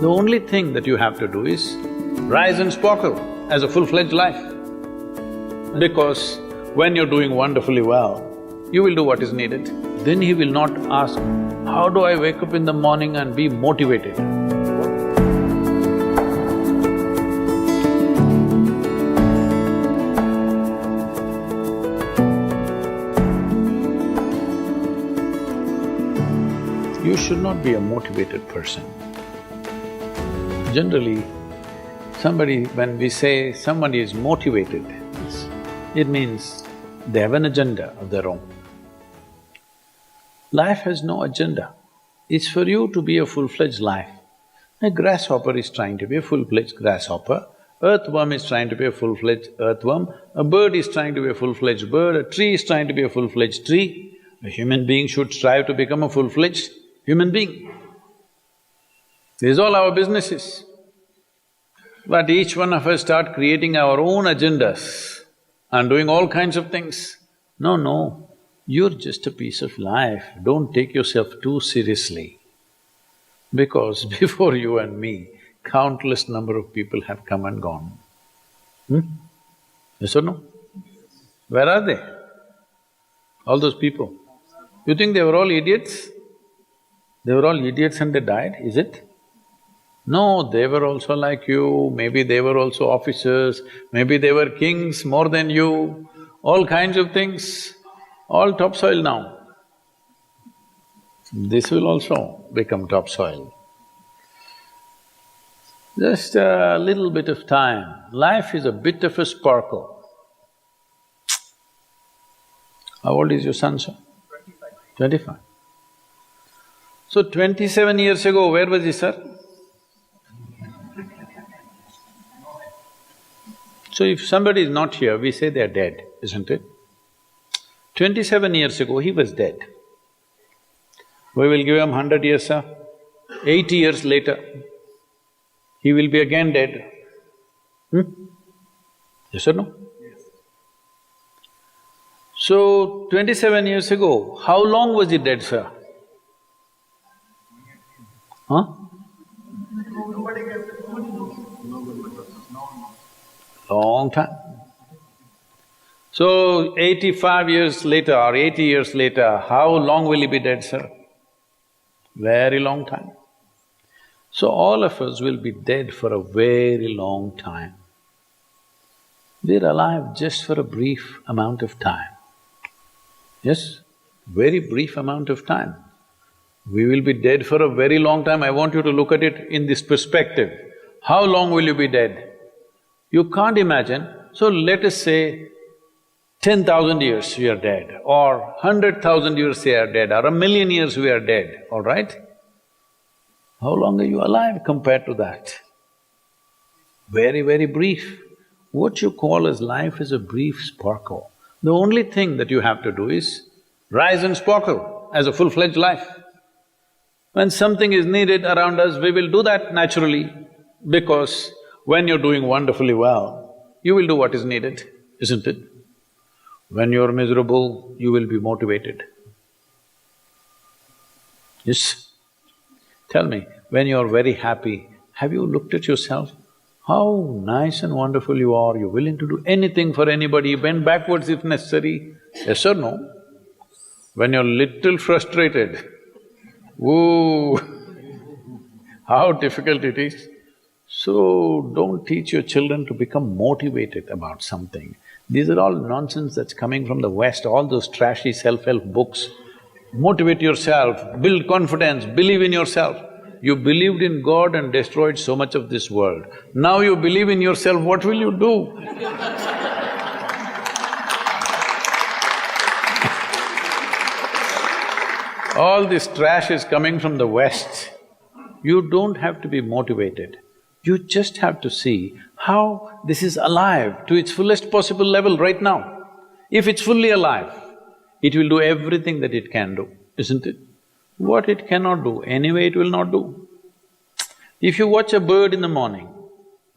The only thing that you have to do is rise and sparkle as a full-fledged life. Because when you're doing wonderfully well, you will do what is needed. Then he will not ask, how do I wake up in the morning and be motivated? You should not be a motivated person. Generally, when we say somebody is motivated, it means they have an agenda of their own. Life has no agenda. It's for you to be a full-fledged life. A grasshopper is trying to be a full-fledged grasshopper, earthworm is trying to be a full-fledged earthworm, a bird is trying to be a full-fledged bird, a tree is trying to be a full-fledged tree. A human being should strive to become a full-fledged human being. This is all our business is. But each one of us start creating our own agendas and doing all kinds of things. No, you're just a piece of life, don't take yourself too seriously. Because before you and me, countless number of people have come and gone. Yes or no? Where are they? All those people. You think they were all idiots? They were all idiots and they died, is it? No, they were also like you, maybe they were also officers, maybe they were kings more than you, all kinds of things, all topsoil now. This will also become topsoil. Just a little bit of time, life is a bit of a sparkle. How old is your son, sir? 25. So 27 years ago, where was he, sir? So if somebody is not here, we say they are dead, isn't it? 27 years ago, he was dead. We will give him 100 years, sir. 80 years later, he will be again dead. Yes or no? Yes. So, 27 years ago, how long was he dead, sir? Huh? Long time. So, 85 years later or 80 years later, how long will he be dead, sir? Very long time. So, all of us will be dead for a very long time. We're alive just for a brief amount of time. Yes, very brief amount of time. We will be dead for a very long time. I want you to look at it in this perspective. How long will you be dead? You can't imagine, so let us say 10,000 years we are dead, or 100,000 years we are dead, or 1,000,000 years we are dead, all right? How long are you alive compared to that? Very, very brief. What you call as life is a brief sparkle. The only thing that you have to do is rise and sparkle as a full-fledged life. When something is needed around us, we will do that naturally, because when you're doing wonderfully well, you will do what is needed, isn't it? When you're miserable, you will be motivated. Yes? Tell me, when you're very happy, have you looked at yourself? How nice and wonderful you are, you're willing to do anything for anybody, bend backwards if necessary, yes or no? When you're little frustrated, woo, how difficult it is. So, don't teach your children to become motivated about something. These are all nonsense that's coming from the West, all those trashy self-help books. Motivate yourself, build confidence, believe in yourself. You believed in God and destroyed so much of this world. Now you believe in yourself, what will you do? All this trash is coming from the West. You don't have to be motivated. You just have to see how this is alive to its fullest possible level right now. If it's fully alive, it will do everything that it can do, isn't it? What it cannot do, anyway it will not do. If you watch a bird in the morning,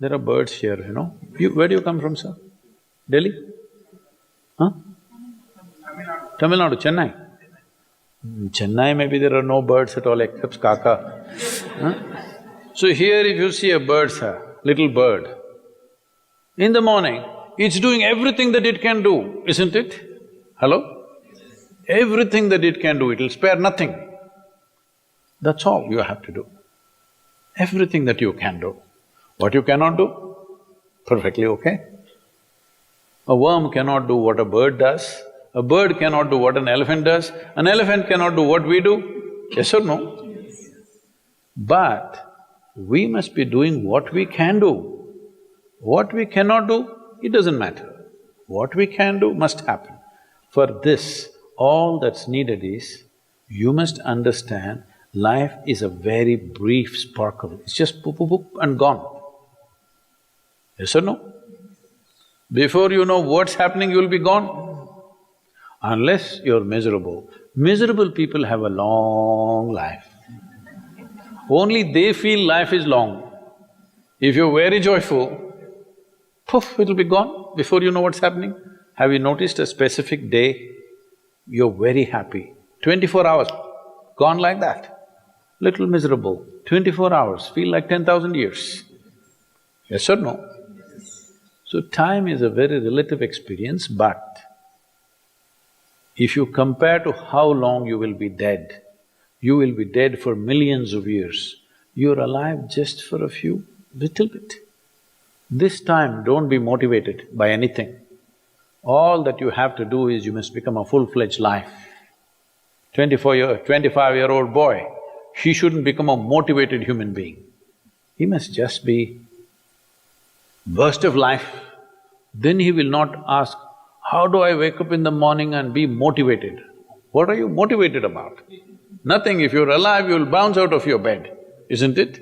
there are birds here, you know. Where do you come from, sir? Delhi? Huh? Tamil Nadu, Chennai? In Chennai maybe there are no birds at all except kaka. Huh? So here if you see a bird, sir, little bird, in the morning, it's doing everything that it can do, isn't it? Hello? Everything that it can do, it'll spare nothing. That's all you have to do. Everything that you can do. What you cannot do, perfectly okay. A worm cannot do what a bird does, a bird cannot do what an elephant does, an elephant cannot do what we do, yes or no? Yes. But we must be doing what we can do. What we cannot do, it doesn't matter. What we can do must happen. For this, all that's needed is, you must understand life is a very brief sparkle, it's just poop, poop, poop and gone. Yes or no? Before you know what's happening, you'll be gone. Unless you're miserable. Miserable people have a long life. Only they feel life is long. If you're very joyful, poof, it'll be gone before you know what's happening. Have you noticed a specific day, you're very happy, 24 hours, gone like that. Little miserable, 24 hours, feel like 10,000 years. Yes or no? So time is a very relative experience, but if you compare to how long you will be dead, you will be dead for millions of years. You're alive just for a few, little bit. This time, don't be motivated by anything. All that you have to do is you must become a full-fledged life. 25-year-old boy, he shouldn't become a motivated human being. He must just be burst of life. Then he will not ask, how do I wake up in the morning and be motivated? What are you motivated about? Nothing. If you're alive, you'll bounce out of your bed, isn't it?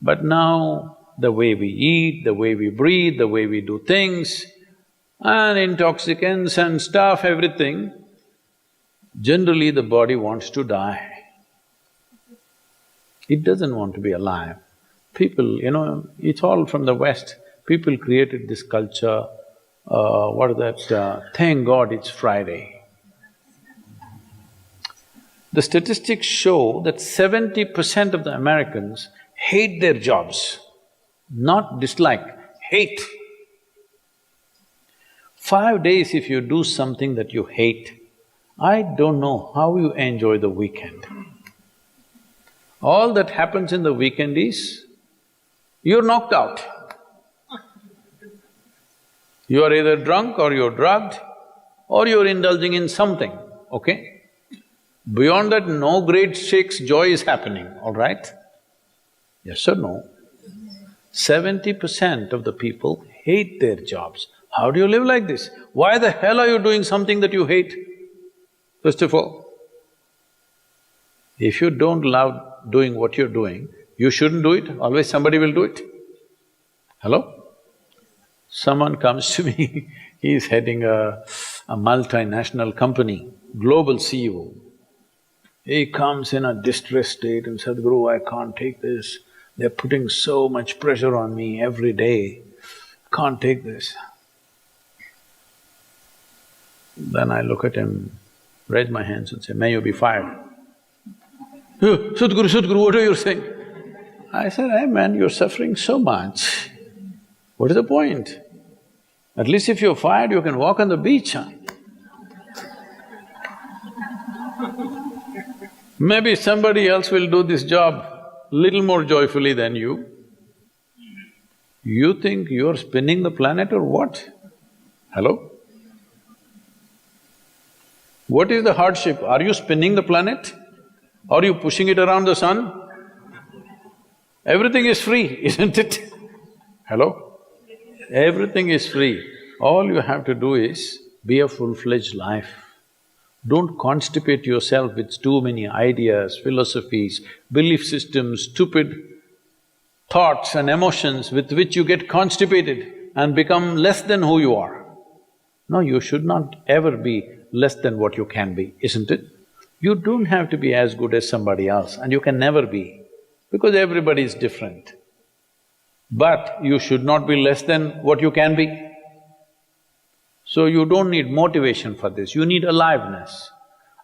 But now, the way we eat, the way we breathe, the way we do things, and intoxicants and stuff, everything, generally the body wants to die. It doesn't want to be alive. People, it's all from the West. People created this culture, what is that, thank God it's Friday. The statistics show that 70% of the Americans hate their jobs, not dislike, hate. 5 days if you do something that you hate, I don't know how you enjoy the weekend. All that happens in the weekend is, you're knocked out. You are either drunk or you're drugged or you're indulging in something, okay? Beyond that, no great shakes joy is happening, all right? Yes or no? 70% of the people hate their jobs. How do you live like this? Why the hell are you doing something that you hate? First of all, if you don't love doing what you're doing, you shouldn't do it, always somebody will do it. Hello? Someone comes to me, he's heading a multinational company, global CEO. He comes in a distressed state and said, Sadhguru, I can't take this. They're putting so much pressure on me every day, can't take this. Then I look at him, raise my hands and say, may you be fired. Sadhguru, what are you saying? I said, hey man, you're suffering so much. What is the point? At least if you're fired, you can walk on the beach, huh? Maybe somebody else will do this job little more joyfully than you. You think you're spinning the planet or what? Hello? What is the hardship? Are you spinning the planet? Are you pushing it around the sun? Everything is free, isn't it? Hello? Everything is free. All you have to do is be a full-fledged life. Don't constipate yourself with too many ideas, philosophies, belief systems, stupid thoughts and emotions with which you get constipated and become less than who you are. No, you should not ever be less than what you can be, isn't it? You don't have to be as good as somebody else and you can never be, because everybody is different. But you should not be less than what you can be. So you don't need motivation for this, you need aliveness.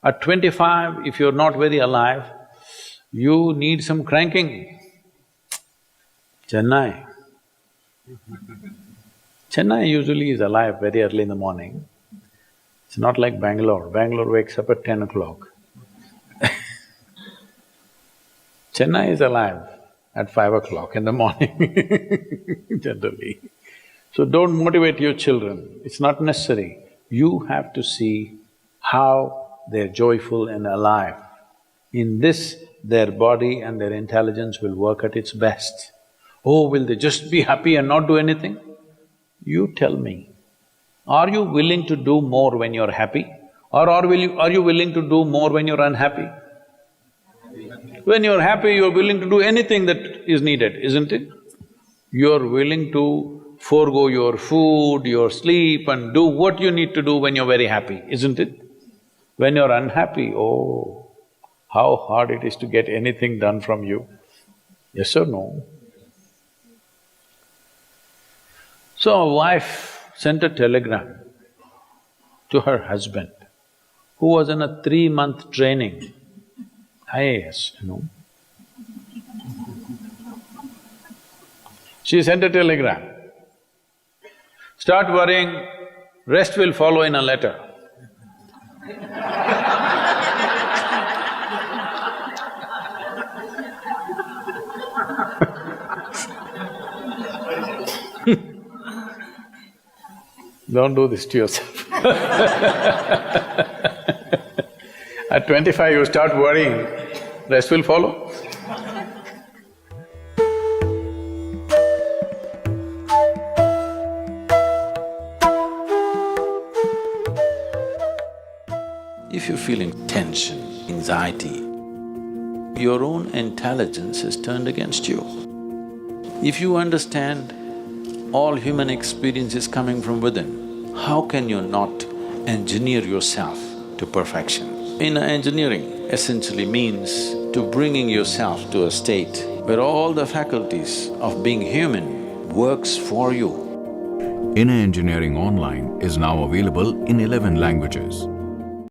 At 25, if you're not very alive, you need some cranking. Chennai. Chennai usually is alive very early in the morning. It's not like Bangalore. Bangalore wakes up at 10 o'clock. Chennai is alive at 5 o'clock in the morning generally. So don't motivate your children, it's not necessary. You have to see how they're joyful and alive. In this, their body and their intelligence will work at its best. Oh, will they just be happy and not do anything? You tell me, are you willing to do more when you're happy? Or are you willing to do more when you're unhappy? When you're happy, you're willing to do anything that is needed, isn't it? You're willing to forego your food, your sleep and do what you need to do when you're very happy, isn't it? When you're unhappy, oh, how hard it is to get anything done from you. Yes or no? So a wife sent a telegram to her husband, who was in a 3-month training, IAS, you know. She sent a telegram, start worrying, rest will follow in a letter. Don't do this to yourself. At 25 you start worrying, rest will follow. If you're feeling tension, anxiety, your own intelligence is turned against you. If you understand all human experience is coming from within, how can you not engineer yourself to perfection? Inner engineering essentially means to bringing yourself to a state where all the faculties of being human works for you. Inner Engineering Online is now available in 11 languages.